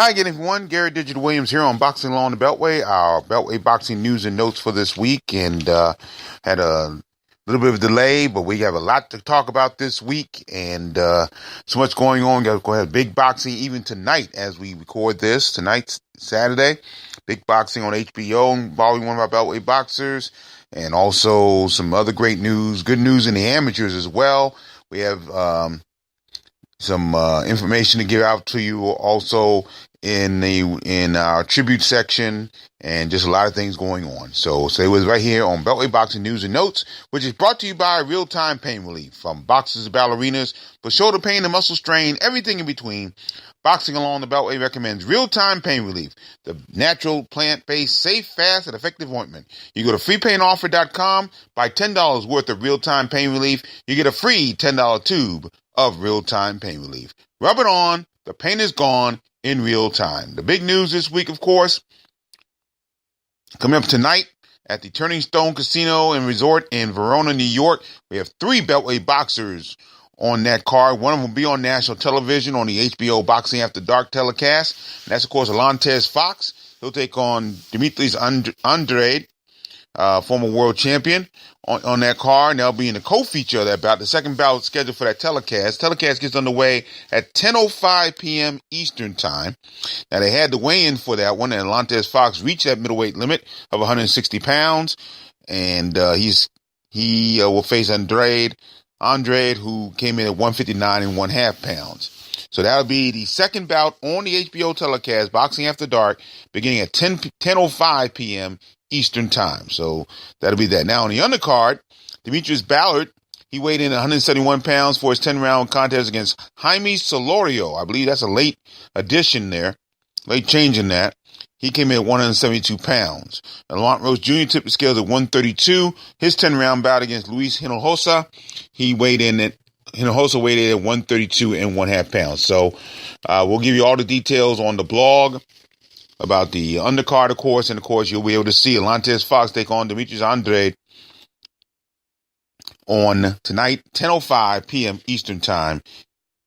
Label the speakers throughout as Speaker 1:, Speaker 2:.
Speaker 1: Hi again, everyone. Gary Digital Williams here on Boxing Along the Beltway, our Beltway boxing news and notes for this week. And had a little bit of a delay, but we have a lot to talk about this week and so much going on. Got to go ahead. Big boxing even tonight as we record this. Tonight's Saturday. Big boxing on HBO involving one of our Beltway boxers. And also some other great news, good news in the amateurs as well. We have some information to give out to you also in our tribute section, and just a lot of things going on. So stay with us right here on Beltway Boxing News and Notes, which is brought to you by Real-Time Pain Relief. From boxers to ballerinas, for shoulder pain and muscle strain, everything in between, Boxing Along the Beltway recommends Real-Time Pain Relief, the natural, plant-based, safe, fast, and effective ointment. You go to freepainoffer.com, buy $10 worth of Real-Time Pain Relief, you get a free $10 tube of Real-Time Pain Relief. Rub it on, the pain is gone in real time. The big news this week, of course, coming up tonight at the Turning Stone Casino and Resort in Verona, New York, we have 3 Beltway boxers on that card. One of them will be on national television on the HBO Boxing After Dark telecast. And that's, of course, Alantez Fox. He'll take on Dimitris Andrade, former world champion, on that card. And they'll be in the co-feature of that bout. The second bout scheduled for that telecast. Telecast gets underway at 10:05 p.m. Eastern time. Now, they had the weigh-in for that one, and Alantez Fox reached that middleweight limit of 160 pounds. And he will face Andrade, who came in at 159 and 1/2 pounds. So that'll be the second bout on the HBO telecast, Boxing After Dark, beginning at 10:05 p.m. Eastern time. So that'll be that. Now on the undercard, Demetrius Ballard, he weighed in at 171 pounds for his 10-round contest against Jaime Solorio. I believe that's a late addition there, late change in that. He came in at 172 pounds. And Roach Jr. tipped the scales at 132. His 10-round bout against Luis Hinojosa, Hinojosa weighed in at 132 and 1/2 pounds. So we'll give you all the details on the blog about the undercard, of course, and of course you'll be able to see Alantez Fox take on Demetrius Andrade on tonight, 10:05 p.m. Eastern time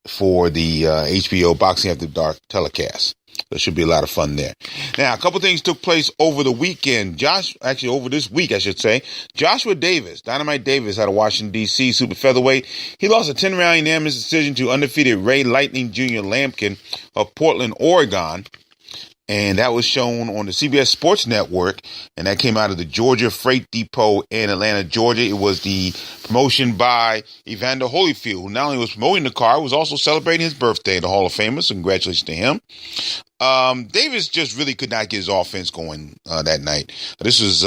Speaker 1: for the HBO Boxing After Dark telecast. There should be a lot of fun there. Now, a couple things took place over the weekend. Over this week, I should say. Joshua Davis, Dynamite Davis, out of Washington, D.C., super featherweight. He lost a 10-round unanimous decision to undefeated Ray Lightning Jr. Lampkin of Portland, Oregon. And that was shown on the CBS Sports Network, and that came out of the Georgia Freight Depot in Atlanta, Georgia. It was the promotion by Evander Holyfield, who not only was promoting the card, was also celebrating his birthday, the Hall of Famer, so congratulations to him. Davis just really could not get his offense going that night. This was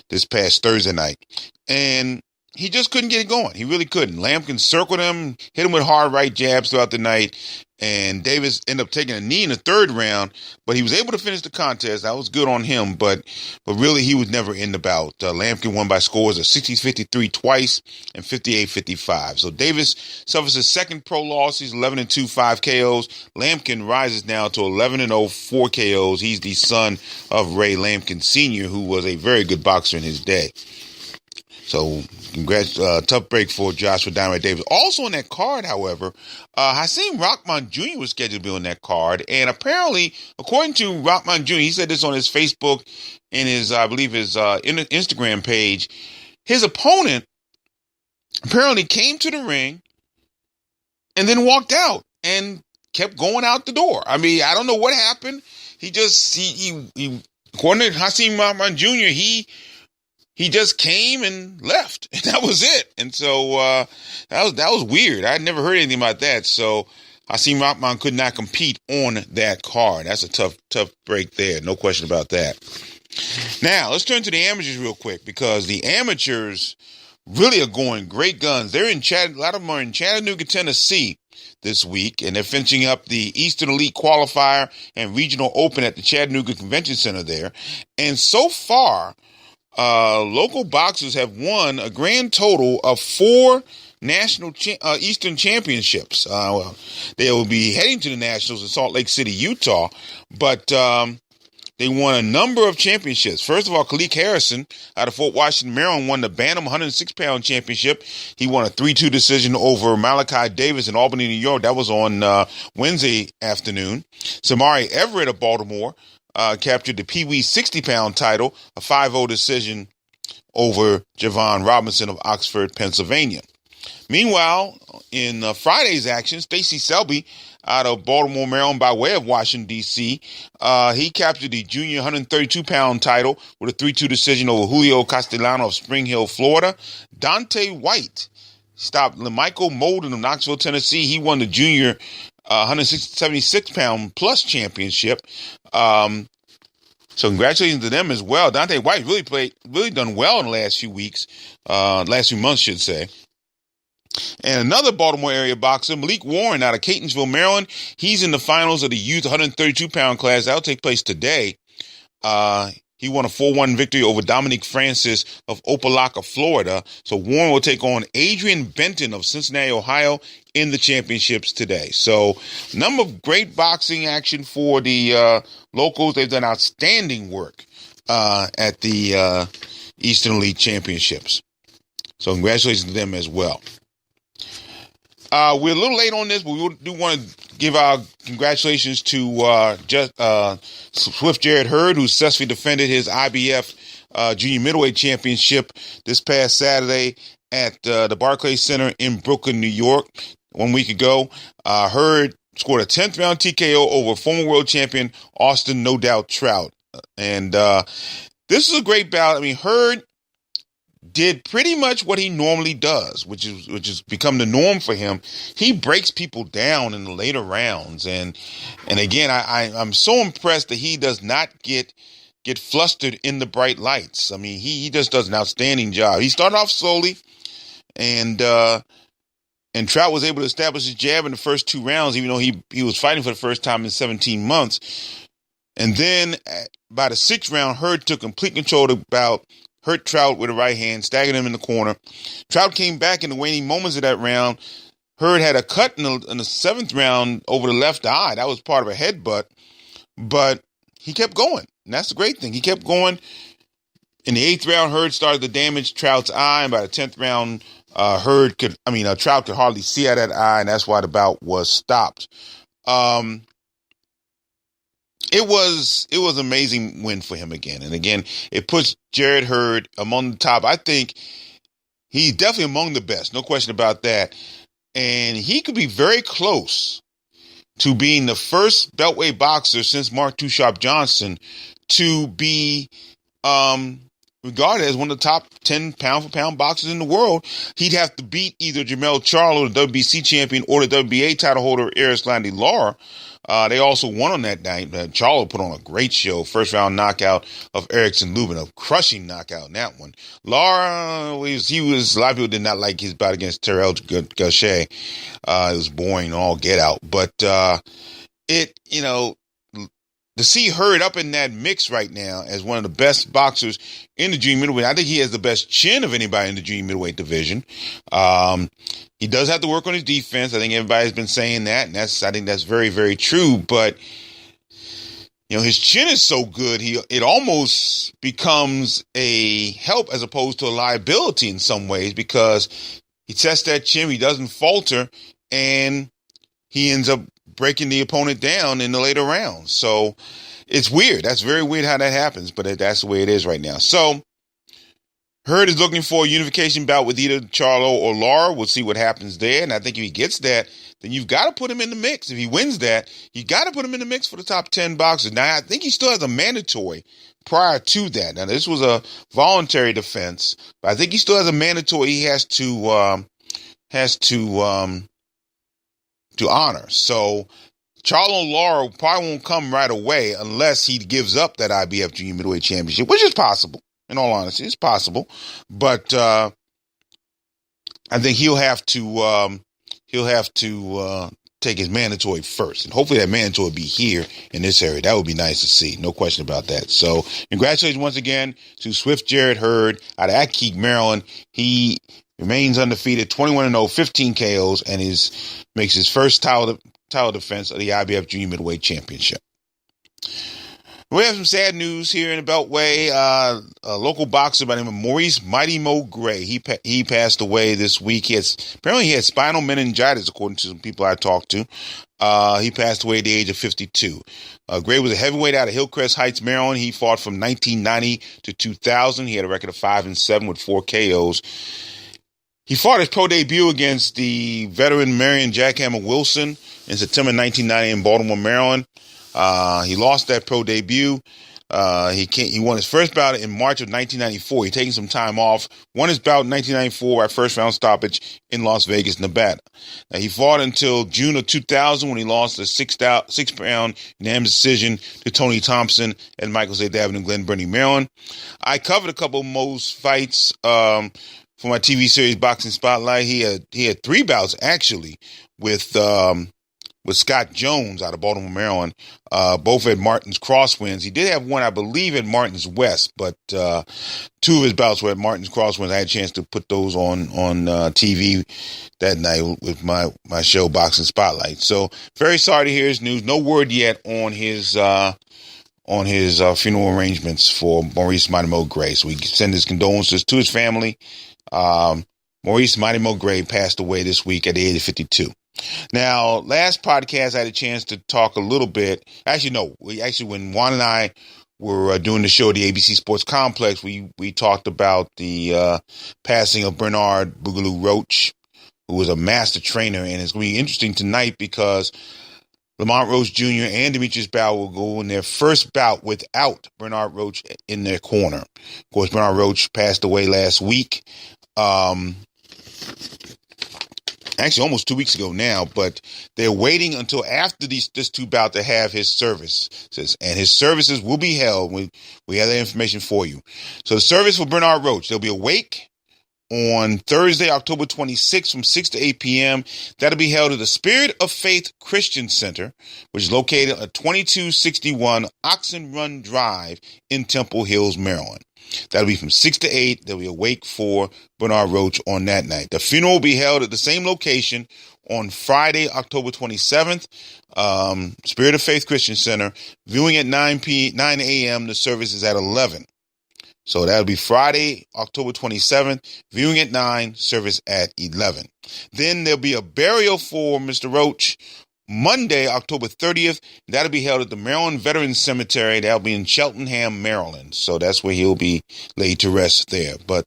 Speaker 1: this past Thursday night, and he just couldn't get it going. He really couldn't. Lampkin circled him, hit him with hard right jabs throughout the night, and Davis ended up taking a knee in the third round, but he was able to finish the contest. That was good on him, but really he was never in the bout. Lampkin won by scores of 60-53 twice and 58-55. So Davis suffers his second pro loss. He's 11-2, 5 KOs. Lampkin rises now to 11-0, 4 KOs. He's the son of Ray Lampkin Sr., who was a very good boxer in his day. So, congrats, tough break for Joshua Dynamite Davis. Also on that card, however, Hasim Rahman Jr. was scheduled to be on that card. And apparently, according to Rahman Jr., he said this on his Facebook and his Instagram page, his opponent apparently came to the ring and then walked out and kept going out the door. I mean, I don't know what happened. He according to Hasim Rahman Jr., he just came and left. And that was it. And so that was weird. I'd never heard anything about that. So Hasim Rahman could not compete on that card. That's a tough break there. No question about that. Now, let's turn to the amateurs real quick, because the amateurs really are going great guns. A lot of them are in Chattanooga, Tennessee this week, and they're finishing up the Eastern Elite Qualifier and Regional Open at the Chattanooga Convention Center there. And so far, local boxers have won a grand total of 4 national Eastern championships. They will be heading to the Nationals in Salt Lake City, Utah. But They won a number of championships. First of all, Kalik Harrison out of Fort Washington, Maryland, won the Bantam 106-pound championship. He won a 3-2 decision over Malachi Davis in Albany, New York. That was on Wednesday afternoon. Samari Everett of Baltimore captured the Pee Wee 60-pound title, a 5-0 decision over Javon Robinson of Oxford, Pennsylvania. Meanwhile, in Friday's action, Stacy Selby out of Baltimore, Maryland, by way of Washington, D.C., he captured the junior 132-pound title with a 3-2 decision over Julio Castellano of Spring Hill, Florida. Dante White stopped Michael Molden of Knoxville, Tennessee. He won the junior 176-pound plus championship. So congratulations to them as well. Dante White really done well in the last few weeks, last few months, should say. And another Baltimore area boxer, Malik Warren out of Catonsville, Maryland. He's in the finals of the youth 132-pound class. That'll take place today. He won a 4-1 victory over Dominique Francis of Opelika, Florida. So Warren will take on Adrian Benton of Cincinnati, Ohio in the championships today. So number of great boxing action for the locals. They've done outstanding work at the Eastern Elite Championships. So congratulations to them as well. We're a little late on this, but we do want to give our congratulations to Swift Jarrett Heard, who successfully defended his IBF Junior Middleweight Championship this past Saturday at the Barclays Center in Brooklyn, New York, 1 week ago. Heard scored a 10th round TKO over former world champion Austin No Doubt Trout. And this is a great bout. I mean, Heard did pretty much what he normally does, which is become the norm for him. He breaks people down in the later rounds, and again, I'm so impressed that he does not get flustered in the bright lights. I mean, he just does an outstanding job. He started off slowly, and Trout was able to establish his jab in the first 2 rounds, even though he was fighting for the first time in 17 months. And then by the 6th round, Heard took complete control of the bout, hurt Trout with a right hand, staggered him in the corner. Trout came back in the waning moments of that round. Heard had a cut in the 7th round over the left eye. That was part of a headbutt, but he kept going. And that's the great thing. He kept going. In the 8th round, Heard started to damage Trout's eye, and by the 10th round, Trout could hardly see out of that eye, and that's why the bout was stopped. It was an amazing win for him again. And again, it puts Jarrett Heard among the top. I think he's definitely among the best. No question about that. And he could be very close to being the first Beltway boxer since Mark Too Sharp Johnson to be regarded as one of the top 10 pound-for-pound boxers in the world. He'd have to beat either Jermell Charlo, the WBC champion, or the WBA title holder, Erislandy Lara. They also won on that night. Charlo put on a great show. First round knockout of Erickson Lubin, a crushing knockout in that one. Lara, a lot of people did not like his bout against Terrell Gaucher. It was boring, all get out. But to see Heard up in that mix right now as one of the best boxers in the junior middleweight, I think he has the best chin of anybody in the junior middleweight division. He does have to work on his defense. I think everybody's been saying that, and I think that's very, very true. But his chin is so good, it almost becomes a help as opposed to a liability in some ways, because he tests that chin, he doesn't falter, and he ends up breaking the opponent down in the later rounds. So it's weird. That's very weird how that happens, but that's the way it is right now. So Heard is looking for a unification bout with either Charlo or Lara. We'll see what happens there. And I think if he gets that, then you've got to put him in the mix. If he wins that, you got to put him in the mix for the top 10 boxers. Now, I think he still has a mandatory prior to that. Now, this was a voluntary defense, but I think he still has a mandatory he has to honor. So Charlo and Lara probably won't come right away unless he gives up that IBF Junior Middleweight Championship, which is possible. In all honesty, it's possible. But I think he'll have to take his mandatory first, and hopefully that mandatory will be here in this area. That would be nice to see. No question about that. So congratulations once again to Swift Jarrett Heard out of Ackeek, Maryland. He remains undefeated, 21-0, 15 KOs, and makes his first title defense of the IBF Junior Middleweight Championship. We have some sad news here in the Beltway. A local boxer by the name of Maurice Mighty Mo Gray. He passed away this week. Apparently he had spinal meningitis, according to some people I talked to. He passed away at the age of 52. Gray was a heavyweight out of Hillcrest Heights, Maryland. He fought from 1990 to 2000. He had a record of 5-7 with 4 KOs. He fought his pro debut against the veteran Marion Jackhammer Wilson in September 1990 in Baltimore, Maryland. He lost that pro debut. He won his first bout in March of 1994. He taken some time off, won his bout in 1994 by first round stoppage in Las Vegas, Nevada. Now, he fought until June of 2000 when he lost a 6-round unanimous decision to Tony Thompson at Michael's 8th Avenue, Glen Burnie, Maryland. I covered a couple of Mo's fights for my TV series Boxing Spotlight. He had 3 bouts actually with Scott Jones out of Baltimore, Maryland, both at Martin's Crosswinds. He did have one, I believe, at Martin's West, but 2 of his bouts were at Martin's Crosswinds. I had a chance to put those on TV that night with my show Boxing Spotlight. So very sorry to hear his news. No word yet on his funeral arrangements for Maurice Mighty Mo Gray. So we send his condolences to his family. Maurice Mighty Mo Gray passed away this week at the age of 52. Now, last podcast, I had a chance to talk a little bit. Actually, no. When Juan and I were doing the show at the ABC Sports Complex, we talked about the passing of Bernard Boogaloo Roach, who was a master trainer. And it's going to be interesting tonight because Lamont Roach Jr. and Demetrius Bow will go in their first bout without Bernard Roach in their corner. Of course, Bernard Roach passed away last week. Actually, almost 2 weeks ago now, but they're waiting until after this 2 bout to have his services, and his services will be held. We have that information for you. So the service for Bernard Roach, there'll be a wake on Thursday, October 26th from 6 to 8 p.m. That'll be held at the Spirit of Faith Christian Center, which is located at 2261 Oxen Run Drive in Temple Hills, Maryland. That'll be from 6 to 8. There'll be a wake for Bernard Roach on that night. The funeral will be held at the same location on Friday, October 27th. Spirit of Faith Christian Center. Viewing at 9 a.m. The service is at 11. So that'll be Friday, October 27th. Viewing at 9, service at 11. Then there'll be a burial for Mr. Roach Monday, October 30th. That'll be held at the Maryland Veterans Cemetery. That'll be in Cheltenham, Maryland. So that's where he'll be laid to rest there. But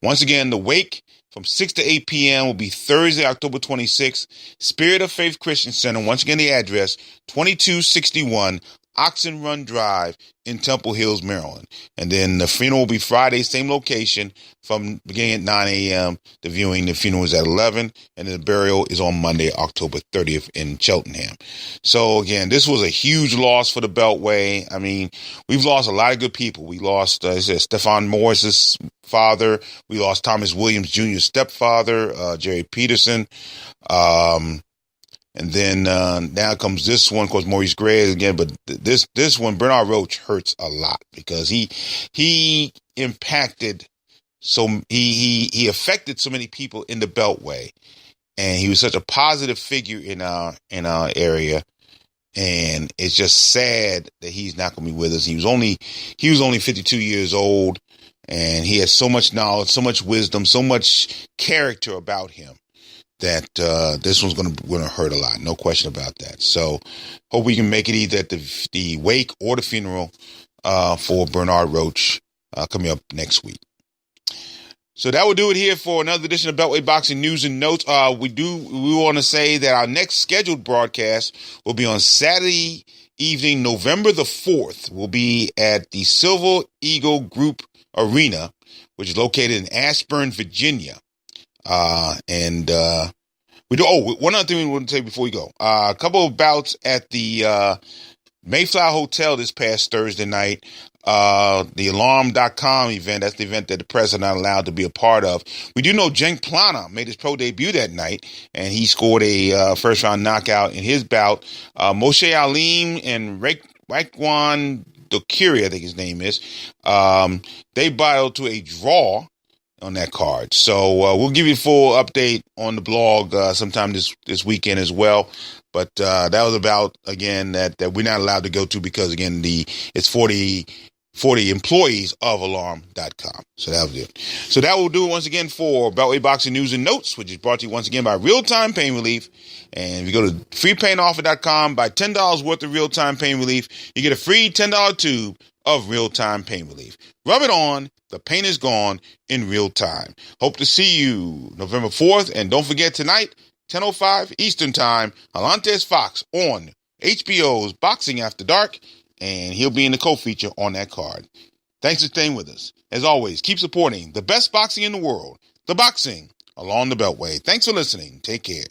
Speaker 1: once again, the wake from 6 to 8 p.m. will be Thursday, October 26th. Spirit of Faith Christian Center. Once again, the address, 2261 Oxen Run Drive in Temple Hills, Maryland. And then the funeral will be Friday, same location, from beginning at 9 a.m. The viewing, the funeral is at 11, and the burial is on Monday, October 30th in Cheltenham. So again, this was a huge loss for the Beltway. I mean, we've lost a lot of good people. We lost, Stephon Morris's father. We lost Thomas Williams Jr.'s stepfather, Jerry Peterson. And then now comes this one, of course, Maurice Gray again. But this one, Bernard Roach, hurts a lot because he impacted he affected so many people in the Beltway, and he was such a positive figure in our area. And it's just sad that he's not going to be with us. He was only 52 years old, and he has so much knowledge, so much wisdom, so much character about him, that this one's going to hurt a lot. No question about that. So hope we can make it either at the wake or the funeral for Bernard Roach coming up next week. So that will do it here for another edition of Beltway Boxing News and Notes. We want to say that our next scheduled broadcast will be on Saturday evening, November the 4th. We'll be at the Silver Eagle Group Arena, which is located in Ashburn, Virginia. One other thing we want to say before we go. A couple of bouts at the Mayflower Hotel this past Thursday night. The Alarm.com event, that's the event that the press are not allowed to be a part of. We do know Cenk Plana made his pro debut that night, and he scored a first-round knockout in his bout. Moshe Alim and Raikwan Dokiri, I think his name is, they battled to a draw on that card. So we'll give you a full update on the blog sometime this weekend as well. But that was about, again, that we're not allowed to go to because, again, it's 40 employees of alarm.com. So that was it. So that will do it once again for Beltway Boxing News and Notes, which is brought to you once again by Real Time Pain Relief. And if you go to freepainoffer.com, buy $10 worth of Real Time Pain Relief, you get a free $10 tube of Real Time Pain Relief. Rub it on. The pain is gone in real time. Hope to see you November 4th. And don't forget tonight, 10:05 Eastern Time, Alantes Fox on HBO's Boxing After Dark. And he'll be in the co-feature on that card. Thanks for staying with us. As always, keep supporting the best boxing in the world, the boxing along the Beltway. Thanks for listening. Take care.